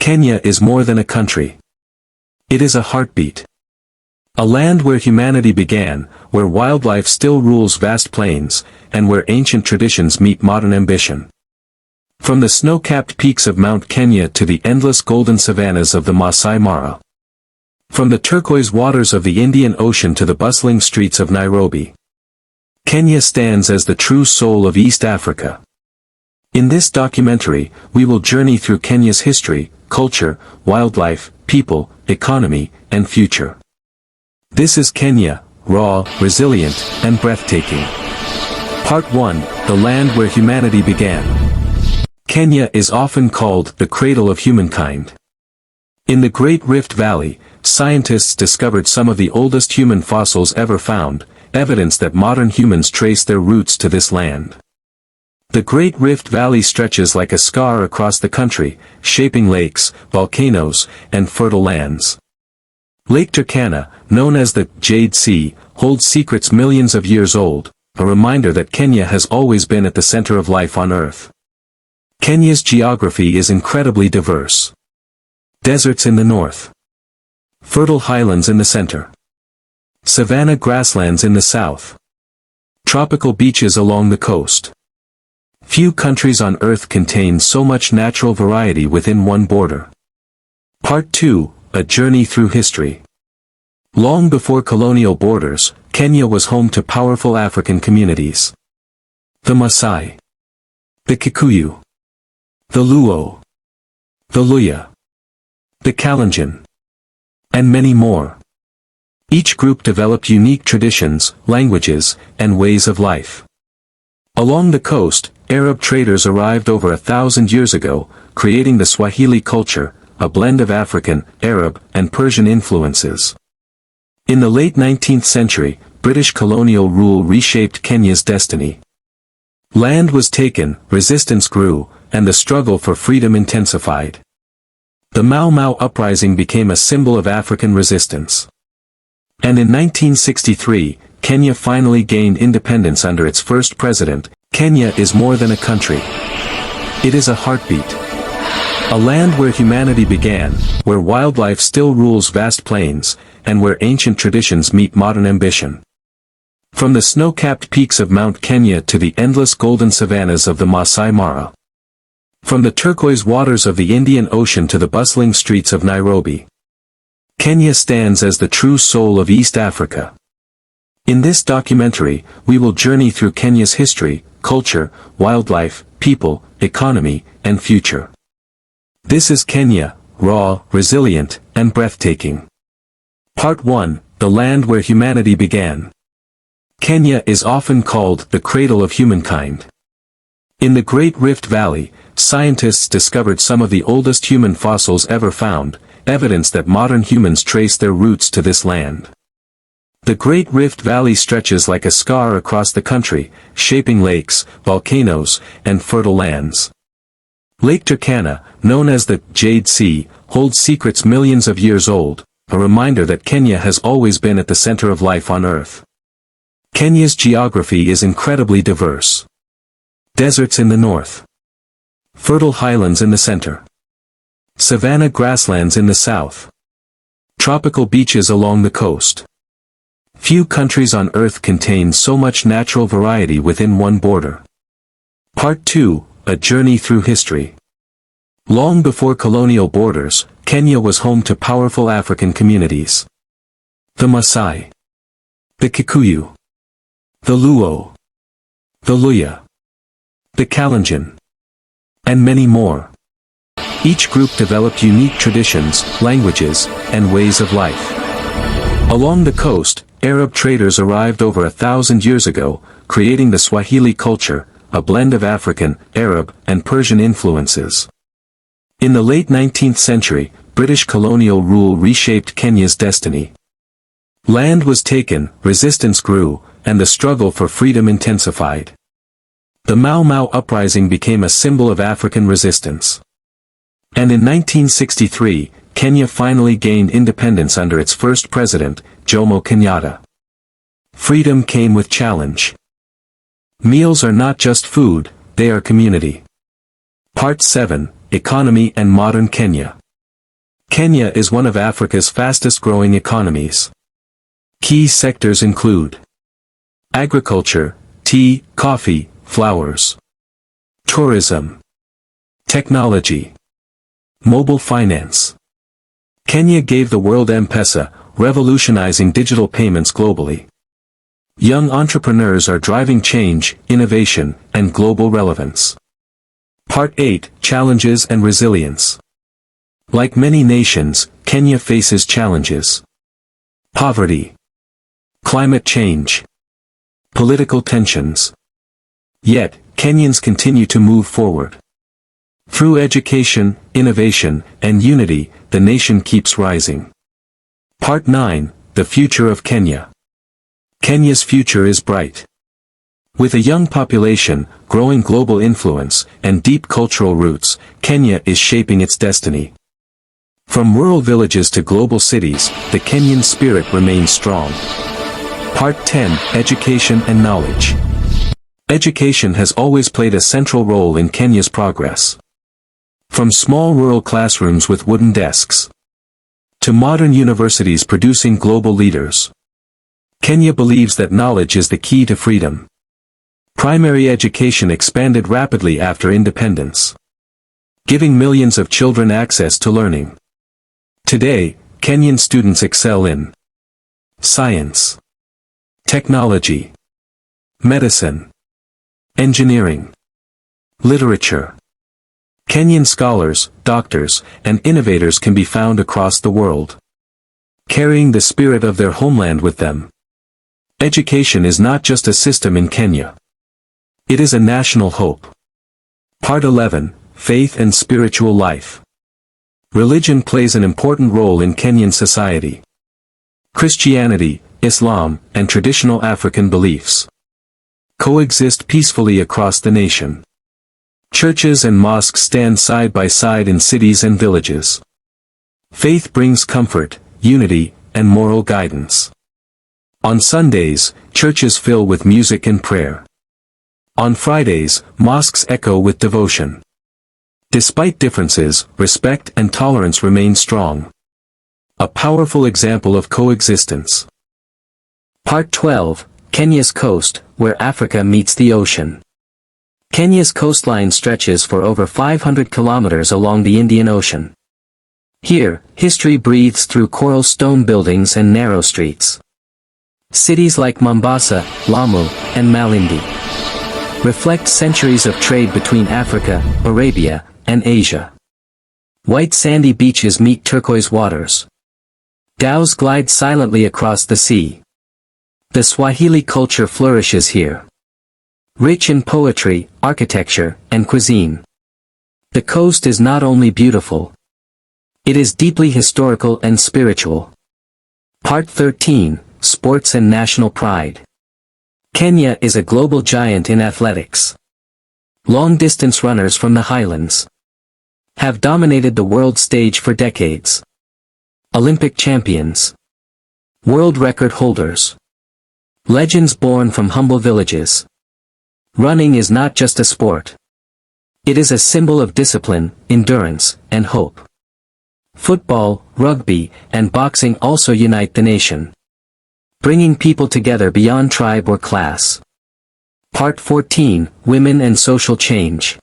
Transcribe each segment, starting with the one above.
Kenya is more than a country. It is a heartbeat. A land where humanity began, where wildlife still rules vast plains, and where ancient traditions meet modern ambition. From the snow-capped peaks of Mount Kenya to the endless golden savannas of the Masai Mara. From the turquoise waters of the Indian Ocean to the bustling streets of Nairobi. Kenya stands as the true soul of East Africa. In this documentary, we will journey through Kenya's history, culture, wildlife, people, economy, and future. This is Kenya, raw, resilient, and breathtaking. Part 1, The Land Where Humanity Began. Kenya is often called the cradle of humankind. In the Great Rift Valley, scientists discovered some of the oldest human fossils ever found, evidence that modern humans trace their roots to this land. The Great Rift Valley stretches like a scar across the country, shaping lakes, volcanoes, and fertile lands. Lake Turkana, known as the Jade Sea, holds secrets millions of years old, a reminder that Kenya has always been at the center of life on Earth. Kenya's geography is incredibly diverse. Deserts in the north. Fertile highlands in the center. Savanna grasslands in the south. Tropical beaches along the coast. Few countries on Earth contain so much natural variety within one border. Part 2, A Journey Through History. Long before colonial borders, Kenya was home to powerful African communities. The Masai. The Kikuyu. The Luo. The Luya. The Kalenjin. And many more. Each group developed unique traditions, languages, and ways of life. Along the coast, Arab traders arrived over 1,000 years ago, creating the Swahili culture, a blend of African, Arab, and Persian influences. In the late 19th century, British colonial rule reshaped Kenya's destiny. Land was taken, resistance grew, and the struggle for freedom intensified. The Mau Mau uprising became a symbol of African resistance. And in 1963, Kenya finally gained independence under its first president. Kenya is more than a country. It is a heartbeat. A land where humanity began, where wildlife still rules vast plains, and where ancient traditions meet modern ambition. From the snow-capped peaks of Mount Kenya to the endless golden savannas of the Masai Mara. From the turquoise waters of the Indian Ocean to the bustling streets of Nairobi. Kenya stands as the true soul of East Africa. In this documentary, we will journey through Kenya's history, culture, wildlife, people, economy, and future. This is Kenya, raw, resilient, and breathtaking. Part 1, The Land Where Humanity Began. Kenya is often called the cradle of humankind. In the Great Rift Valley, scientists discovered some of the oldest human fossils ever found, evidence that modern humans trace their roots to this land. The Great Rift Valley stretches like a scar across the country, shaping lakes, volcanoes, and fertile lands. Lake Turkana, known as the Jade Sea, holds secrets millions of years old, a reminder that Kenya has always been at the center of life on Earth. Kenya's geography is incredibly diverse. Deserts in the north. Fertile highlands in the center. Savanna grasslands in the south. Tropical beaches along the coast. Few countries on Earth contain so much natural variety within one border. Part 2, A Journey Through History. Long before colonial borders, Kenya was home to powerful African communities. The Masai. The Kikuyu. The Luo. The Luya. The Kalenjin. And many more. Each group developed unique traditions, languages, and ways of life. Along the coast, Arab traders arrived over 1,000 years ago, creating the Swahili culture, a blend of African, Arab, and Persian influences. In the late 19th century, British colonial rule reshaped Kenya's destiny. Land was taken, resistance grew, and the struggle for freedom intensified. The Mau Mau uprising became a symbol of African resistance. And in 1963, Kenya finally gained independence under its first president, Jomo Kenyatta. Freedom came with challenge. Meals are not just food, they are community. Part 7, Economy and Modern Kenya. Kenya is one of Africa's fastest-growing economies. Key sectors include agriculture, tea, coffee, flowers, tourism, technology, mobile finance. Kenya gave the world M-Pesa, revolutionizing digital payments globally. Young entrepreneurs are driving change, innovation, and global relevance. Part 8: Challenges and Resilience. Like many nations, Kenya faces challenges. Poverty, climate change, political tensions. Yet, Kenyans continue to move forward. Through education, innovation, and unity, the nation keeps rising. Part 9: The Future of Kenya. Kenya's future is bright. With a young population, growing global influence, and deep cultural roots, Kenya is shaping its destiny. From rural villages to global cities, the Kenyan spirit remains strong. Part 10: Education and Knowledge. Education has always played a central role in Kenya's progress. From small rural classrooms with wooden desks to modern universities producing global leaders, Kenya believes that knowledge is the key to freedom. Primary education expanded rapidly after independence, giving millions of children access to learning. Today, Kenyan students excel in science, technology, medicine, engineering, literature. Kenyan scholars, doctors, and innovators can be found across the world, carrying the spirit of their homeland with them. Education is not just a system in Kenya. It is a national hope. Part 11: Faith and Spiritual Life. Religion plays an important role in Kenyan society. Christianity, Islam, and traditional African beliefs coexist peacefully across the nation. Churches and mosques stand side by side in cities and villages. Faith brings comfort, unity, and moral guidance. On Sundays, churches fill with music and prayer. On Fridays, mosques echo with devotion. Despite differences, respect and tolerance remain strong. A powerful example of coexistence. Part 12: Kenya's Coast, where Africa meets the ocean. Kenya's coastline stretches for over 500 kilometers along the Indian Ocean. Here, history breathes through coral stone buildings and narrow streets. Cities like Mombasa, Lamu, and Malindi reflect centuries of trade between Africa, Arabia, and Asia. White sandy beaches meet turquoise waters. Dhows glide silently across the sea. The Swahili culture flourishes here, rich in poetry, architecture, and cuisine. The coast is not only beautiful, it is deeply historical and spiritual. Part 13: Sports and National Pride. Kenya is a global giant in athletics. Long-distance runners from the highlands have dominated the world stage for decades. Olympic champions, world record holders, legends born from humble villages. Running is not just a sport. It is a symbol of discipline, endurance, and hope. Football, rugby, and boxing also unite the nation, bringing people together beyond tribe or class. Part 14: Women and Social Change.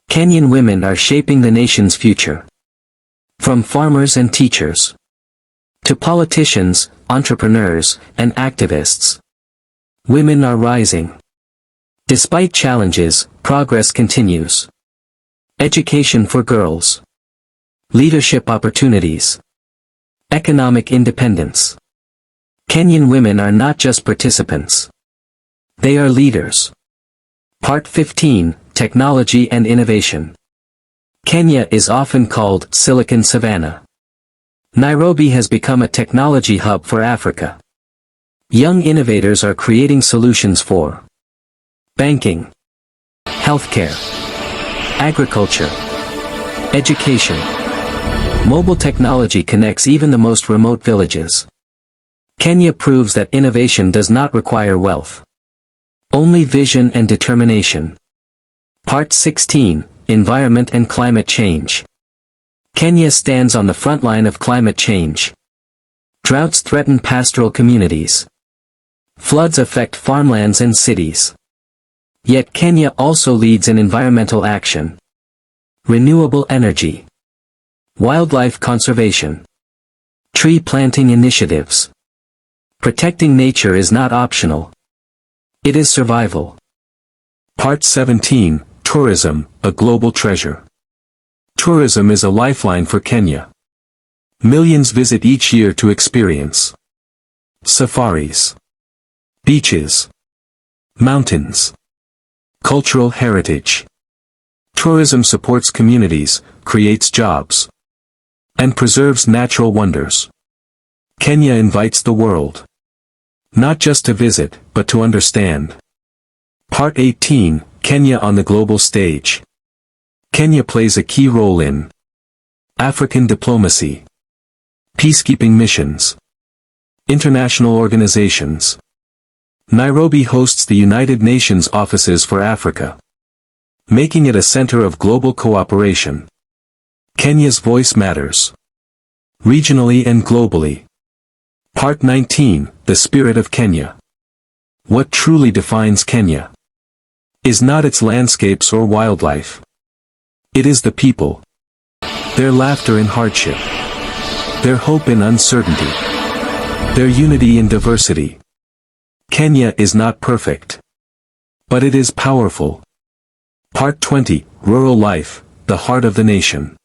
Kenyan women are shaping the nation's future. From farmers and teachers to politicians, entrepreneurs, and activists, women are rising. Despite challenges, progress continues. Education for girls, leadership opportunities, economic independence. Kenyan women are not just participants. They are leaders. Part 15: Technology and Innovation. Kenya is often called Silicon Savannah. Nairobi has become a technology hub for Africa. Young innovators are creating solutions for banking, healthcare, agriculture, education. Mobile technology connects even the most remote villages. Kenya proves that innovation does not require wealth, only vision and determination. Part 16: Environment and Climate Change. Kenya stands on the front line of climate change. Droughts threaten pastoral communities. Floods affect farmlands and cities. Yet Kenya also leads in environmental action. Renewable energy. Wildlife conservation. Tree planting initiatives. Protecting nature is not optional. It is survival. Part 17, Tourism, a Global Treasure. Tourism is a lifeline for Kenya. Millions visit each year to experience safaris, beaches, mountains, cultural heritage. Tourism supports communities, creates jobs, and preserves natural wonders. Kenya invites the world, not just to visit, but to understand. Part 18, Kenya on the global stage. Kenya plays a key role in African diplomacy, peacekeeping missions, international organizations. Nairobi hosts the United Nations Offices for Africa, making it a center of global cooperation. Kenya's voice matters, regionally and globally. Part 19, The Spirit of Kenya. What truly defines Kenya is not its landscapes or wildlife. It is the people. Their laughter in hardship. Their hope in uncertainty. Their unity in diversity. Kenya is not perfect, but it is powerful. Part 20, Rural Life, the Heart of the Nation.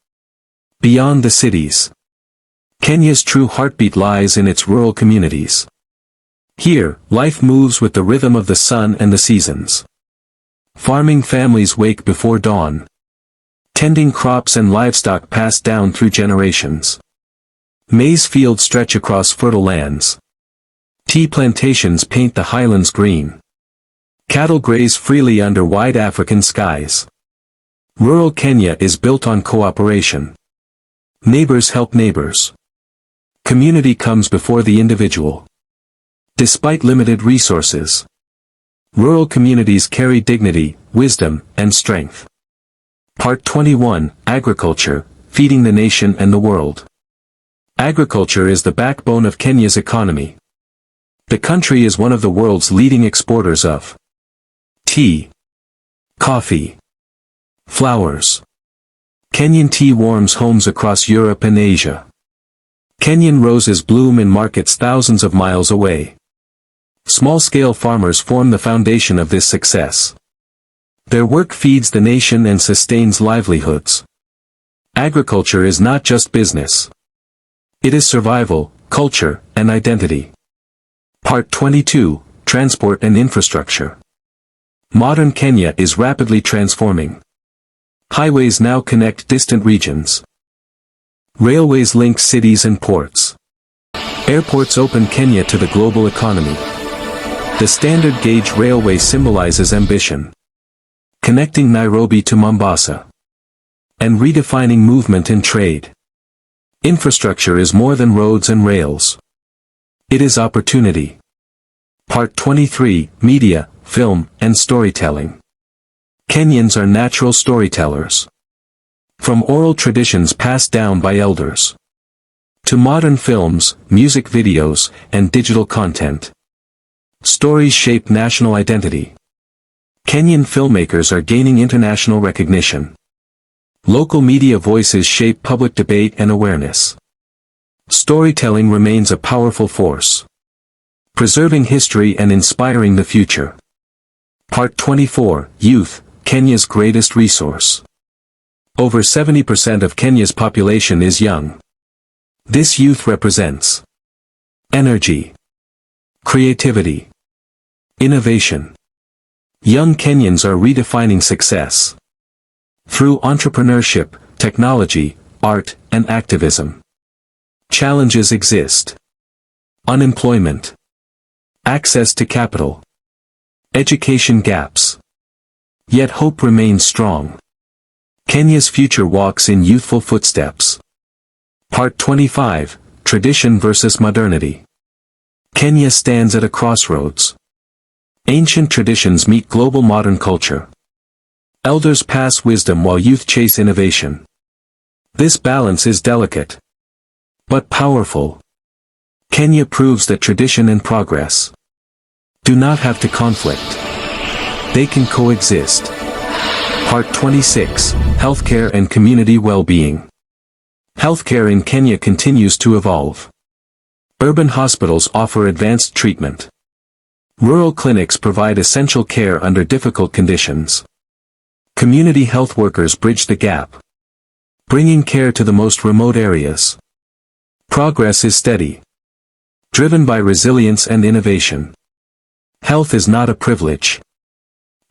Beyond the cities. Kenya's true heartbeat lies in its rural communities. Here, life moves with the rhythm of the sun and the seasons. Farming families wake before dawn. Tending crops and livestock passed down through generations. Maize fields stretch across fertile lands. Tea plantations paint the highlands green. Cattle graze freely under wide African skies. Rural Kenya is built on cooperation. Neighbors help neighbors. Community comes before the individual. Despite limited resources, rural communities carry dignity, wisdom, and strength. Part 21, Agriculture, Feeding the Nation and the World. Agriculture is the backbone of Kenya's economy. The country is one of the world's leading exporters of tea, coffee, flowers. Kenyan tea warms homes across Europe and Asia. Kenyan roses bloom in markets thousands of miles away. Small-scale farmers form the foundation of this success. Their work feeds the nation and sustains livelihoods. Agriculture is not just business. It is survival, culture, and identity. Part 22, Transport and Infrastructure. Modern Kenya is rapidly transforming. Highways now connect distant regions. Railways link cities and ports. Airports open Kenya to the global economy. The standard gauge railway symbolizes ambition, connecting Nairobi to Mombasa, and redefining movement and trade. Infrastructure is more than roads and rails. It is opportunity. Part 23, Media, Film, and Storytelling. Kenyans are natural storytellers. From oral traditions passed down by elders, to modern films, music videos, and digital content. Stories shape national identity. Kenyan filmmakers are gaining international recognition. Local media voices shape public debate and awareness. Storytelling remains a powerful force, preserving history and inspiring the future. Part 24, Youth, Kenya's greatest resource. Over 70% of Kenya's population is young. This youth represents energy, creativity, innovation. Young Kenyans are redefining success through entrepreneurship, technology, art, and activism. Challenges exist. Unemployment, access to capital, education gaps. Yet hope remains strong. Kenya's future walks in youthful footsteps. Part 25, Tradition versus Modernity. Kenya stands at a crossroads. Ancient traditions meet global modern culture. Elders pass wisdom while youth chase innovation. This balance is delicate, but powerful. Kenya proves that tradition and progress do not have to conflict. They can coexist. Part 26, Healthcare and Community Well-Being. Healthcare in Kenya continues to evolve. Urban hospitals offer advanced treatment. Rural clinics provide essential care under difficult conditions. Community health workers bridge the gap, bringing care to the most remote areas. Progress is steady, driven by resilience and innovation. Health is not a privilege.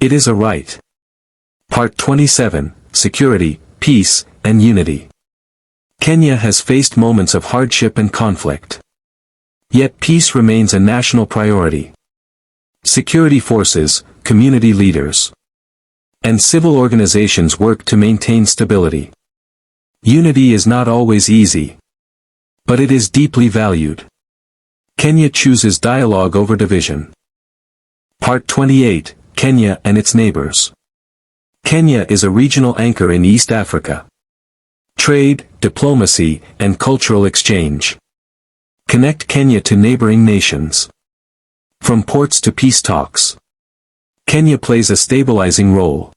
It is a right. Part 27, Security, Peace, and Unity. Kenya has faced moments of hardship and conflict. Yet peace remains a national priority. Security forces, community leaders, and civil organizations work to maintain stability. Unity is not always easy, but it is deeply valued. Kenya chooses dialogue over division. Part 28, Kenya and its neighbors. Kenya is a regional anchor in East Africa. Trade, diplomacy, and cultural exchange connect Kenya to neighboring nations. From ports to peace talks, Kenya plays a stabilizing role.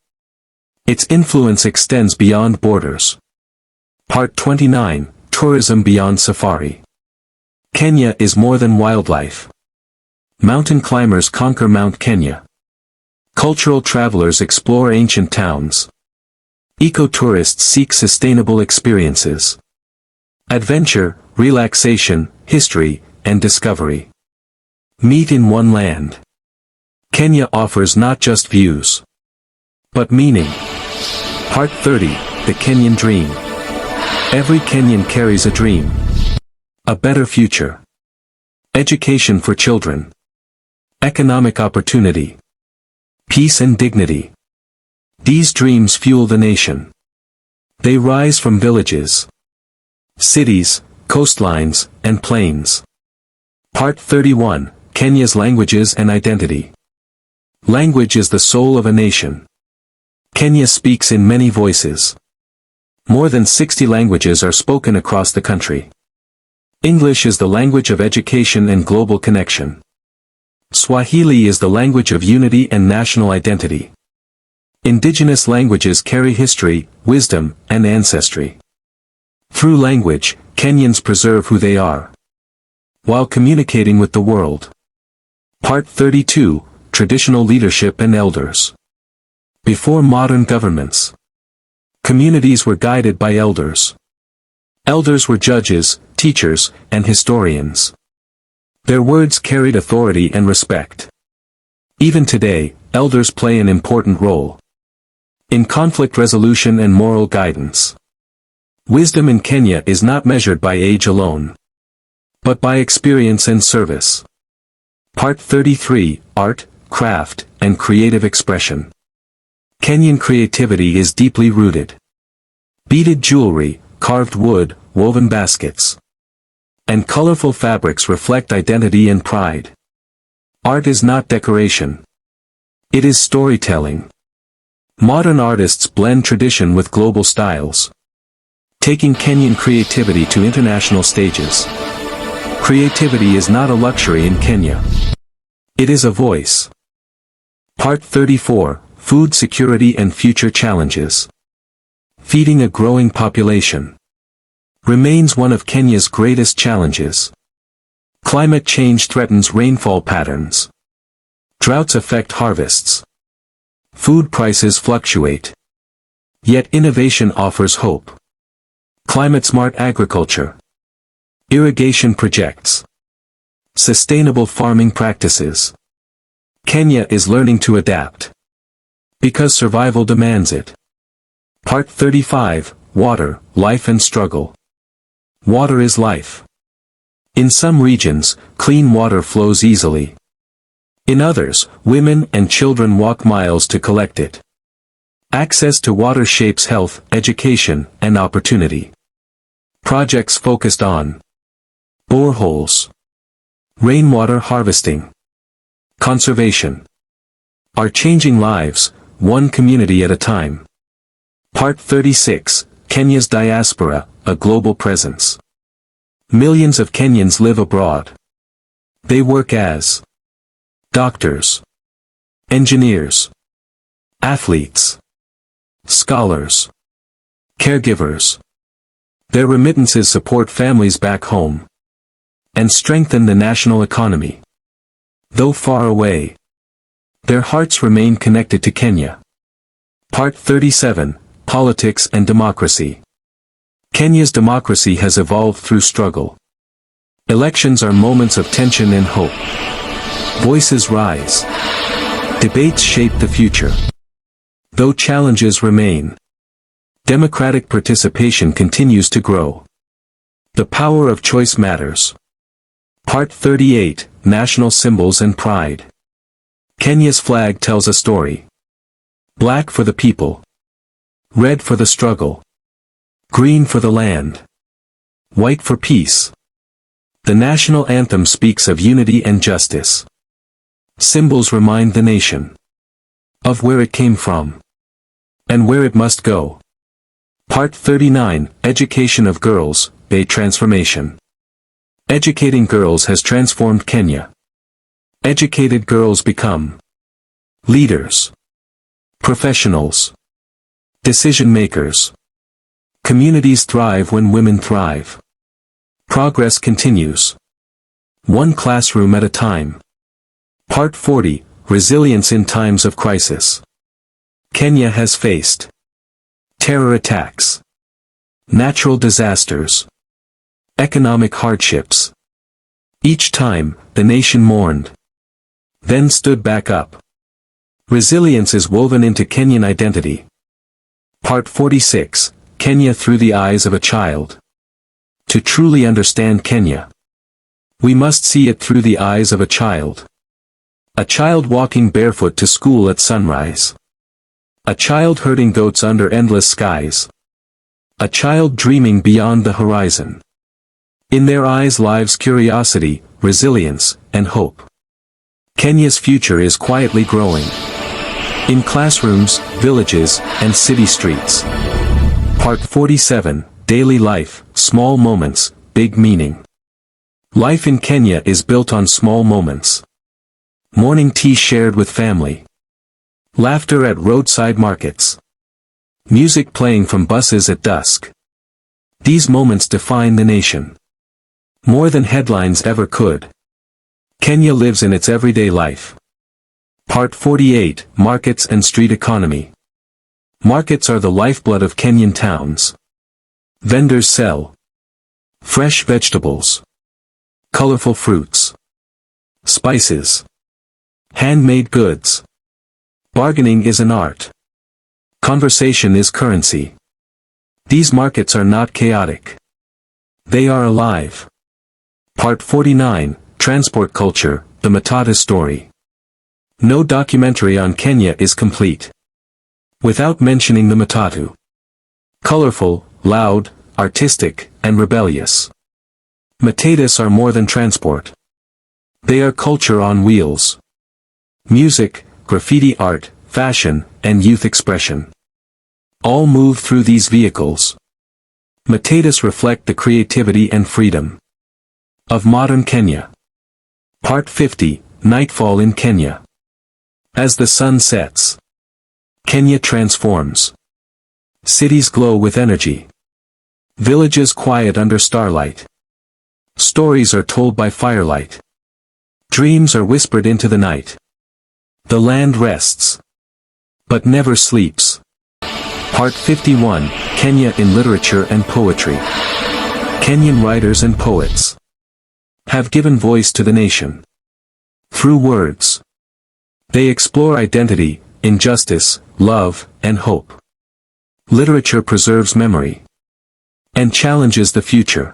Its influence extends beyond borders. Part 29, Tourism Beyond Safari. Kenya is more than wildlife. Mountain climbers conquer Mount Kenya. Cultural travelers explore ancient towns. Eco-tourists seek sustainable experiences. Adventure, relaxation, history, and discovery meet in one land. Kenya offers not just views, but meaning. Part 30, The Kenyan Dream. Every Kenyan carries a dream. A better future. Education for children. Economic opportunity. Peace and dignity. These dreams fuel the nation. They rise from villages, cities, coastlines, and plains. Part 31, Kenya's Languages and Identity. Language is the soul of a nation. Kenya speaks in many voices. More than 60 languages are spoken across the country. English is the language of education and global connection. Swahili is the language of unity and national identity. Indigenous languages carry history, wisdom, and ancestry. Through language, Kenyans preserve who they are, while communicating with the world. Part 32, Traditional Leadership and Elders. Before modern governments, communities were guided by elders. Elders were judges, teachers, and historians. Their words carried authority and respect. Even today, elders play an important role in conflict resolution and moral guidance. Wisdom in Kenya is not measured by age alone, but by experience and service. Part 33, Art, Craft, and Creative Expression. Kenyan creativity is deeply rooted. Beaded jewelry, carved wood, woven baskets, and colorful fabrics reflect identity and pride. Art is not decoration. It is storytelling. Modern artists blend tradition with global styles, taking Kenyan creativity to international stages. Creativity is not a luxury in Kenya. It is a voice. Part 34, Food Security and Future Challenges. Feeding a growing population remains one of Kenya's greatest challenges. Climate change threatens rainfall patterns. Droughts affect harvests. Food prices fluctuate. Yet innovation offers hope. Climate-smart agriculture. Irrigation projects. Sustainable farming practices. Kenya is learning to adapt, because survival demands it. Part 35, Water, Life and Struggle. Water is life. In some regions, clean water flows easily. In others, women and children walk miles to collect it. Access to water shapes health, education, and opportunity. Projects focused on boreholes, rainwater harvesting, conservation are changing lives, one community at a time. Part 36, Kenya's diaspora, a global presence. Millions of Kenyans live abroad. They work as doctors, engineers, athletes, scholars, caregivers. Their remittances support families back home and strengthen the national economy. Though far away, their hearts remain connected to Kenya. Part 37, Politics and Democracy. Kenya's democracy has evolved through struggle. Elections are moments of tension and hope. Voices rise. Debates shape the future. Though challenges remain, democratic participation continues to grow. The power of choice matters. Part 38, National Symbols and Pride. Kenya's flag tells a story. Black for the people. Red for the struggle. Green for the land. White for peace. The national anthem speaks of unity and justice. Symbols remind the nation of where it came from and where it must go. Part 39, Education of Girls, a Transformation. Educating girls has transformed Kenya. Educated girls become leaders, professionals, decision makers. Communities thrive when women thrive. Progress continues. One classroom at a time. Part 40, Resilience in Times of Crisis. Kenya has faced terror attacks, natural disasters, economic hardships. Each time, the nation mourned, then stood back up. Resilience is woven into Kenyan identity. Part 46, Kenya through the eyes of a child. To truly understand Kenya, we must see it through the eyes of a child. A child walking barefoot to school at sunrise. A child herding goats under endless skies. A child dreaming beyond the horizon. In their eyes lives curiosity, resilience, and hope. Kenya's future is quietly growing. In classrooms, villages, and city streets. Part 47, Daily Life, Small Moments, Big Meaning. Life in Kenya is built on small moments. Morning tea shared with family. Laughter at roadside markets. Music playing from buses at dusk. These moments define the nation. More than headlines ever could. Kenya lives in its everyday life. Part 48, Markets and Street Economy. Markets are the lifeblood of Kenyan towns. Vendors sell fresh vegetables, colorful fruits, spices, handmade goods. Bargaining is an art. Conversation is currency. These markets are not chaotic. They are alive. Part 49, Transport Culture, the Matata Story. No documentary on Kenya is complete without mentioning the matatu. Colorful, loud, artistic, and rebellious. Matatus are more than transport. They are culture on wheels. Music, graffiti art, fashion, and youth expression. All move through these vehicles. Matatus reflect the creativity and freedom of modern Kenya. Part 50, Nightfall in Kenya. As the sun sets, Kenya transforms. Cities glow with energy. Villages quiet under starlight. Stories are told by firelight. Dreams are whispered into the night. The land rests, but never sleeps. Part 51, Kenya in Literature and Poetry. Kenyan writers and poets have given voice to the nation. Through words, they explore identity, injustice, love, and hope. Literature preserves memory and challenges the future.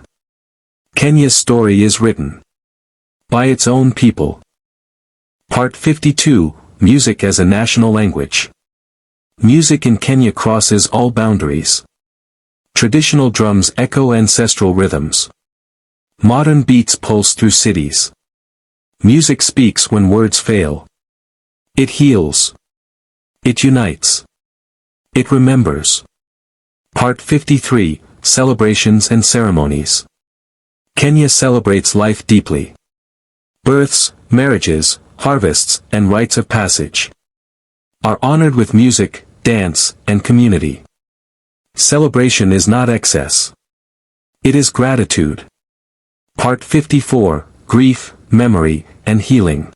Kenya's story is written by its own people. Part 52, Music as a National Language. Music in Kenya crosses all boundaries. Traditional drums echo ancestral rhythms. Modern beats pulse through cities. Music speaks when words fail. It heals. It unites. It remembers. Part 53, Celebrations and Ceremonies. Kenya celebrates life deeply. Births, marriages, harvests, and rites of passage are honored with music, dance, and community. Celebration is not excess. It is gratitude. Part 54, Grief, Memory, and Healing.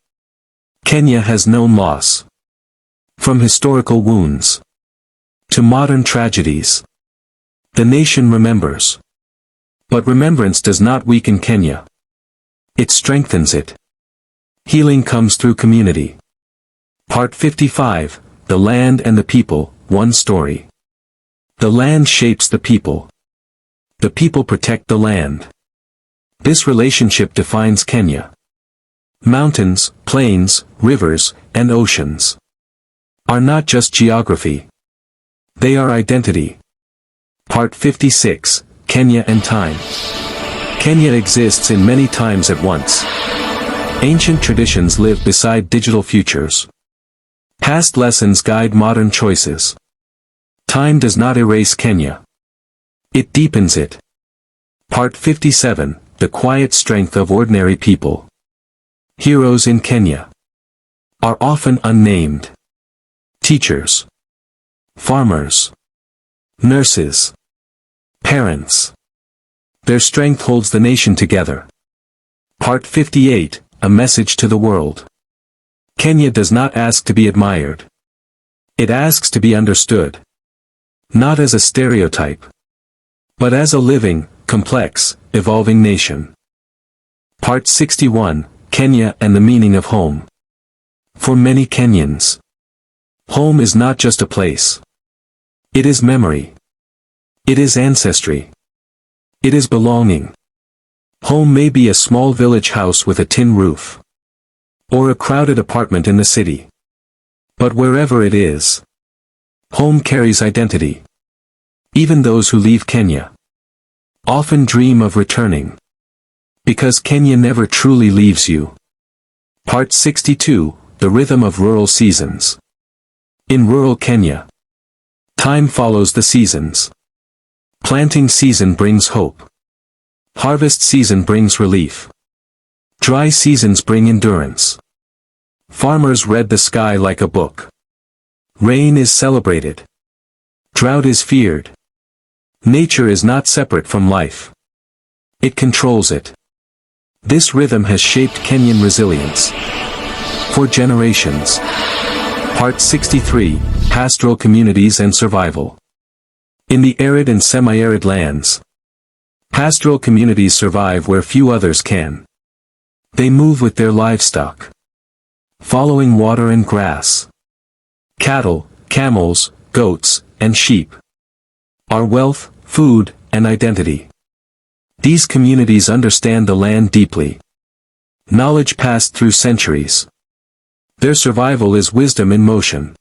Kenya has known loss. From historical wounds to modern tragedies, the nation remembers. But remembrance does not weaken Kenya. It strengthens it. Healing comes through community. Part 55, The Land and the People, One Story. The land shapes the people. The people protect the land. This relationship defines Kenya. Mountains, plains, rivers, and oceans are not just geography. They are identity. Part 56, Kenya and Time. Kenya exists in many times at once. Ancient traditions live beside digital futures. Past lessons guide modern choices. Time does not erase Kenya. It deepens it. Part 57, The Quiet Strength of Ordinary People. Heroes in Kenya are often unnamed. Teachers, farmers, nurses, parents. Their strength holds the nation together. Part 58, A Message to the World. Kenya does not ask to be admired. It asks to be understood. Not as a stereotype, but as a living, complex, evolving nation. Part 61, Kenya and the Meaning of Home. For many Kenyans, home is not just a place. It is memory. It is ancestry. It is belonging. Home may be a small village house with a tin roof, or a crowded apartment in the city. But wherever it is, home carries identity. Even those who leave Kenya often dream of returning, because Kenya never truly leaves you. Part 62, The Rhythm of Rural Seasons. In rural Kenya, time follows the seasons. Planting season brings hope. Harvest season brings relief. Dry seasons bring endurance. Farmers read the sky like a book. Rain is celebrated. Drought is feared. Nature is not separate from life. It controls it. This rhythm has shaped Kenyan resilience for generations. Part 63, Pastoral Communities and Survival. In the arid and semi-arid lands, pastoral communities survive where few others can. They move with their livestock, following water and grass. Cattle, camels, goats, and sheep are wealth, food, and identity. These communities understand the land deeply. Knowledge passed through centuries. Their survival is wisdom in motion.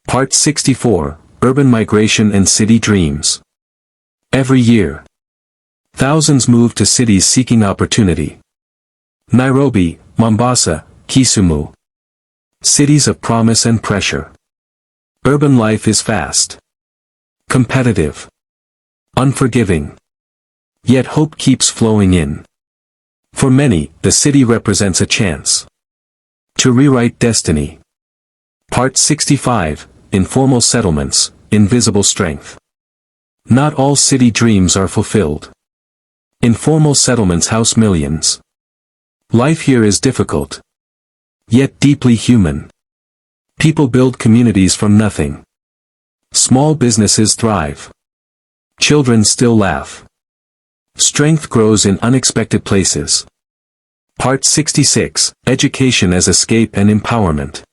Part 64, Urban Migration and City Dreams. Every year, thousands move to cities seeking opportunity. Nairobi, Mombasa, Kisumu. Cities of promise and pressure. Urban life is fast, competitive, unforgiving. Yet hope keeps flowing in. For many, the city represents a chance to rewrite destiny. Part 65, Informal Settlements, Invisible Strength. Not all city dreams are fulfilled. Informal settlements house millions. Life here is difficult, yet deeply human. People build communities from nothing. Small businesses thrive. Children still laugh. Strength grows in unexpected places. Part 66, Education as Escape and Empowerment.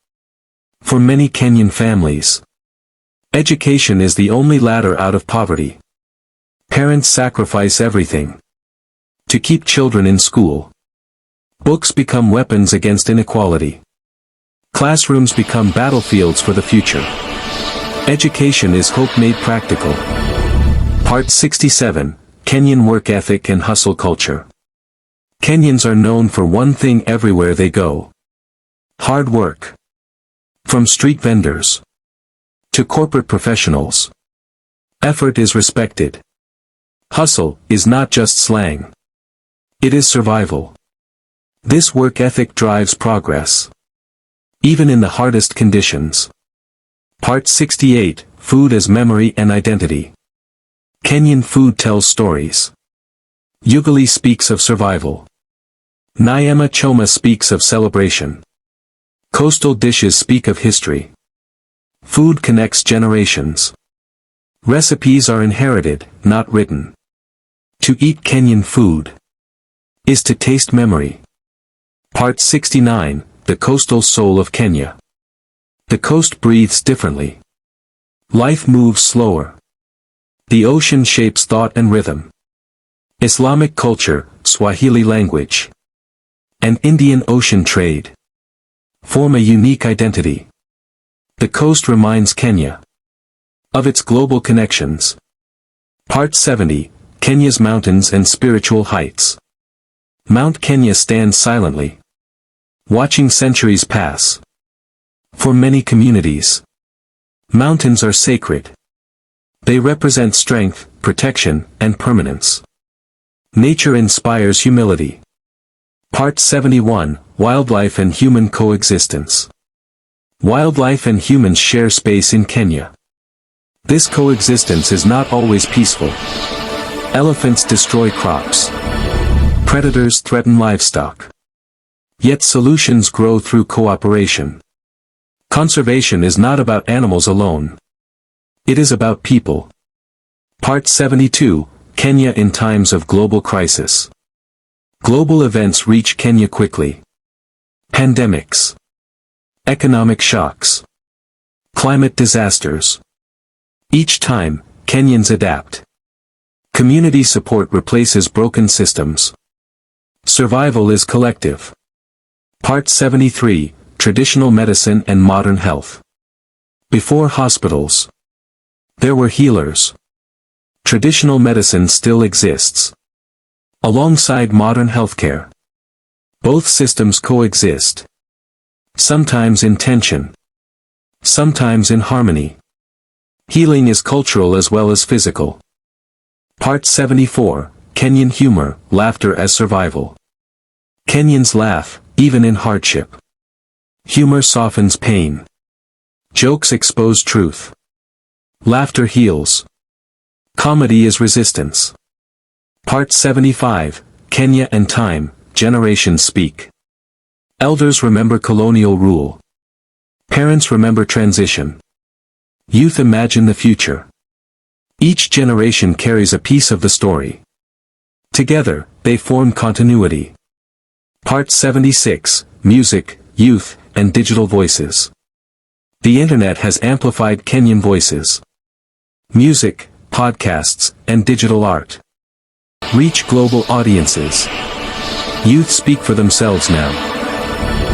For many Kenyan families, education is the only ladder out of poverty. Parents sacrifice everything to keep children in school. Books become weapons against inequality. Classrooms become battlefields for the future. Education is hope made practical. Part 67, Kenyan Work Ethic and Hustle Culture. Kenyans are known for one thing everywhere they go: hard work. From street vendors to corporate professionals, Effort is respected. Hustle is not just slang. It is survival. This work ethic drives progress, even in the hardest conditions. Part 68, Food as Memory and Identity. Kenyan food tells stories. Ugali speaks of survival. Nyama choma speaks of celebration. Coastal dishes speak of history. Food connects generations. Recipes are inherited, not written. To eat Kenyan food is to taste memory. Part 69, The Coastal Soul of Kenya. The coast breathes differently. Life moves slower. The ocean shapes thought and rhythm. Islamic culture, Swahili language, and Indian Ocean trade form a unique identity. The coast reminds Kenya of its global connections. Part 70, Kenya's Mountains and Spiritual Heights. Mount Kenya stands silently, watching centuries pass. For many communities, mountains are sacred. They represent strength, protection, and permanence. Nature inspires humility. Part 71, Wildlife and Human Coexistence. Wildlife and humans share space in Kenya. This coexistence is not always peaceful. Elephants destroy crops. Predators threaten livestock. Yet solutions grow through cooperation. Conservation is not about animals alone. It is about people. Part 72, Kenya in Times of Global Crisis. Global events reach Kenya quickly. Pandemics. Economic shocks. Climate disasters. Each time, Kenyans adapt. Community support replaces broken systems. Survival is collective. Part 73, Traditional Medicine and Modern Health. Before hospitals, there were healers. Traditional medicine still exists alongside modern healthcare. Both systems coexist. Sometimes in tension. Sometimes in harmony. Healing is cultural as well as physical. Part 74, Kenyan Humor, Laughter as Survival. Kenyans laugh, even in hardship. Humor softens pain. Jokes expose truth. Laughter heals. Comedy is resistance. Part 75, Kenya and Time, Generations Speak. Elders remember colonial rule. Parents remember transition. Youth imagine the future. Each generation carries a piece of the story. Together, they form continuity. Part 76, Music, Youth, and Digital Voices. The Internet has amplified Kenyan voices. Music, podcasts, and digital art reach global audiences. Youth speak for themselves now.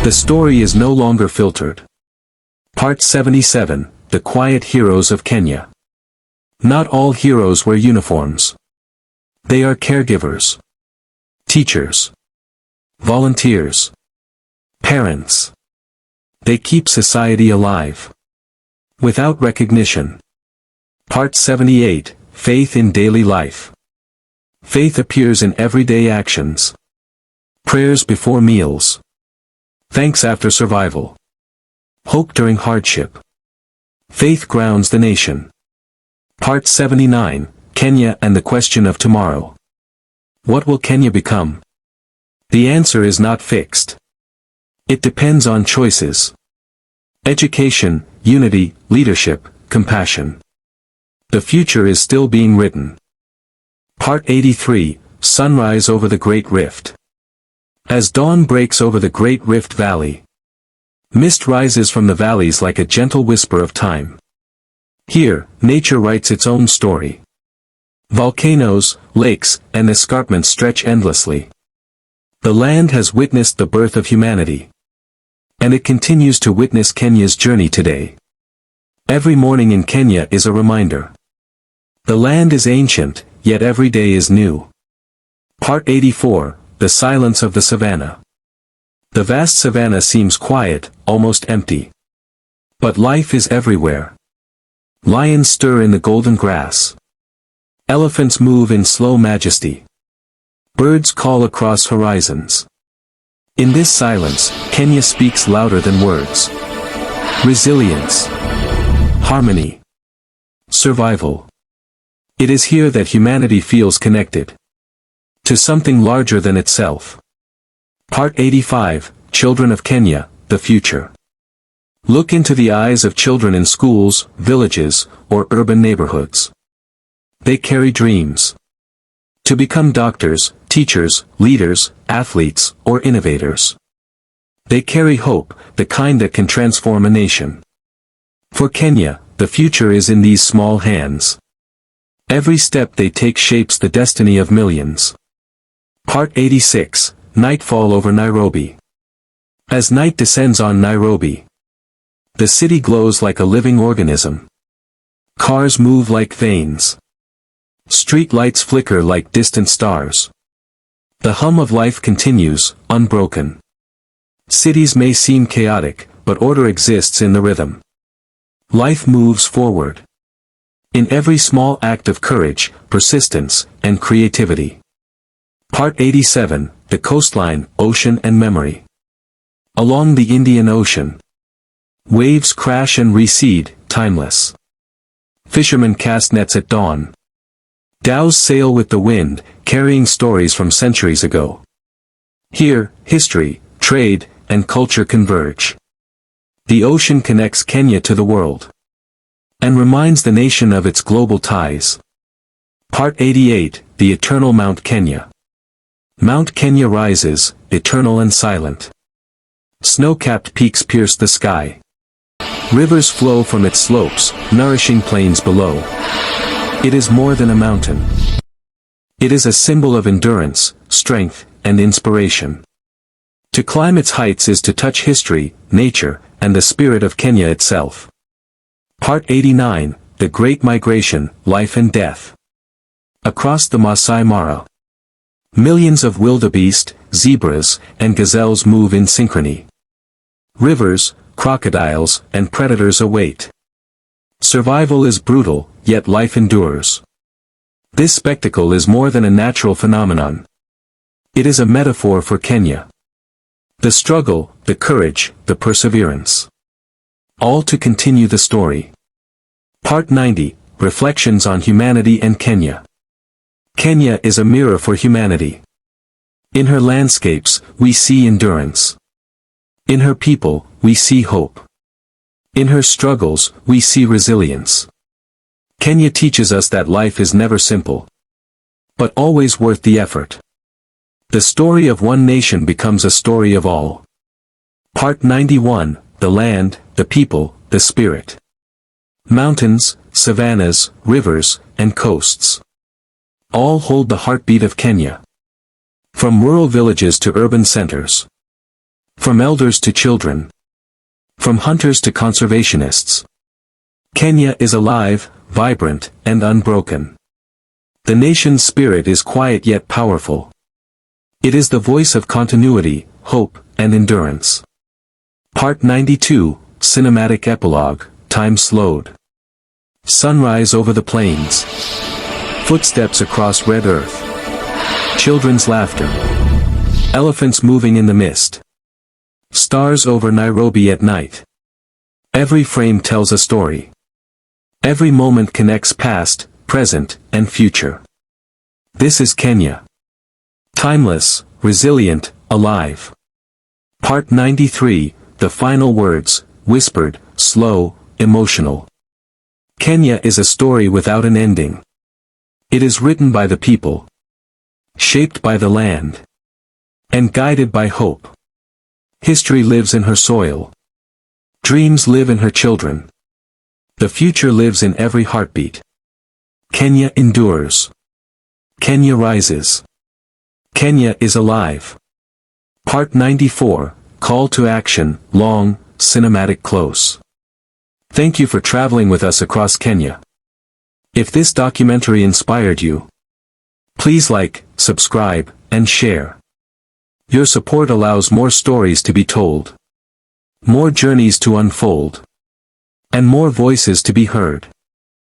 The story is no longer filtered. Part 77, The Quiet Heroes of Kenya. Not all heroes wear uniforms. They are caregivers, teachers, volunteers, parents. They keep society alive without recognition. Part 78, Faith in Daily Life. Faith appears in everyday actions. Prayers before meals. Thanks after survival. Hope during hardship. Faith grounds the nation. Part 79, Kenya and the Question of Tomorrow. What will Kenya become? The answer is not fixed. It depends on choices. Education, unity, leadership, compassion. The future is still being written. Part 83, Sunrise over the Great Rift. As dawn breaks over the Great Rift Valley, mist rises from the valleys like a gentle whisper of time. Here, nature writes its own story. Volcanoes, lakes, and escarpments stretch endlessly. The land has witnessed the birth of humanity. And it continues to witness Kenya's journey today. Every morning in Kenya is a reminder. The land is ancient, yet every day is new. Part 84, The Silence of the Savannah. The vast savannah seems quiet, almost empty. But life is everywhere. Lions stir in the golden grass. Elephants move in slow majesty. Birds call across horizons. In this silence, Kenya speaks louder than words. Resilience. Harmony. Survival. It is here that humanity feels connected to something larger than itself. Part 85, Children of Kenya, the Future. Look into the eyes of children in schools, villages, or urban neighborhoods. They carry dreams. To become doctors, teachers, leaders, athletes, or innovators. They carry hope, the kind that can transform a nation. For Kenya, the future is in these small hands. Every step they take shapes the destiny of millions. Part 86, Nightfall over Nairobi. As night descends on Nairobi, the city glows like a living organism. Cars move like veins. Street lights flicker like distant stars. The hum of life continues, unbroken. Cities may seem chaotic, but order exists in the rhythm. Life moves forward. In every small act of courage, persistence, and creativity. Part 87, The Coastline, Ocean and Memory. Along the Indian Ocean. Waves crash and recede, timeless. Fishermen cast nets at dawn. Dhows sail with the wind, carrying stories from centuries ago. Here, history, trade, and culture converge. The ocean connects Kenya to the world. And reminds the nation of its global ties. Part 88, The Eternal Mount Kenya. Mount Kenya rises, eternal and silent. Snow-capped peaks pierce the sky. Rivers flow from its slopes, nourishing plains below. It is more than a mountain. It is a symbol of endurance, strength, and inspiration. To climb its heights is to touch history, nature, and the spirit of Kenya itself. Part 89, The Great Migration, Life and Death. Across the Masai Mara. Millions of wildebeest, zebras, and gazelles move in synchrony. Rivers, crocodiles, and predators await. Survival is brutal, yet life endures. This spectacle is more than a natural phenomenon. It is a metaphor for Kenya. The struggle, the courage, the perseverance. All to continue the story. Part 90, Reflections on Humanity and Kenya. Kenya is a mirror for humanity. In her landscapes, we see endurance. In her people, we see hope. In her struggles, we see resilience. Kenya teaches us that life is never simple, but always worth the effort. The story of one nation becomes a story of all. Part 91, The Land, the People, the Spirit. Mountains, savannas, rivers, and coasts. All hold the heartbeat of Kenya. From rural villages to urban centers. From elders to children. From hunters to conservationists. Kenya is alive, vibrant, and unbroken. The nation's spirit is quiet yet powerful. It is the voice of continuity, hope, and endurance. Part 92, Cinematic Epilogue, Time Slowed. Sunrise over the plains. Footsteps across red earth. Children's laughter. Elephants moving in the mist. Stars over Nairobi at night. Every frame tells a story. Every moment connects past, present, and future. This is Kenya. Timeless, resilient, alive. Part 93, The Final Words, Whispered, Slow, Emotional. Kenya is a story without an ending. It is written by the people. Shaped by the land. And guided by hope. History lives in her soil. Dreams live in her children. The future lives in every heartbeat. Kenya endures. Kenya rises. Kenya is alive. Part 94, Call to Action, Long, Cinematic Close. Thank you for traveling with us across Kenya. If this documentary inspired you, please like, subscribe, and share. Your support allows more stories to be told. More journeys to unfold. And more voices to be heard.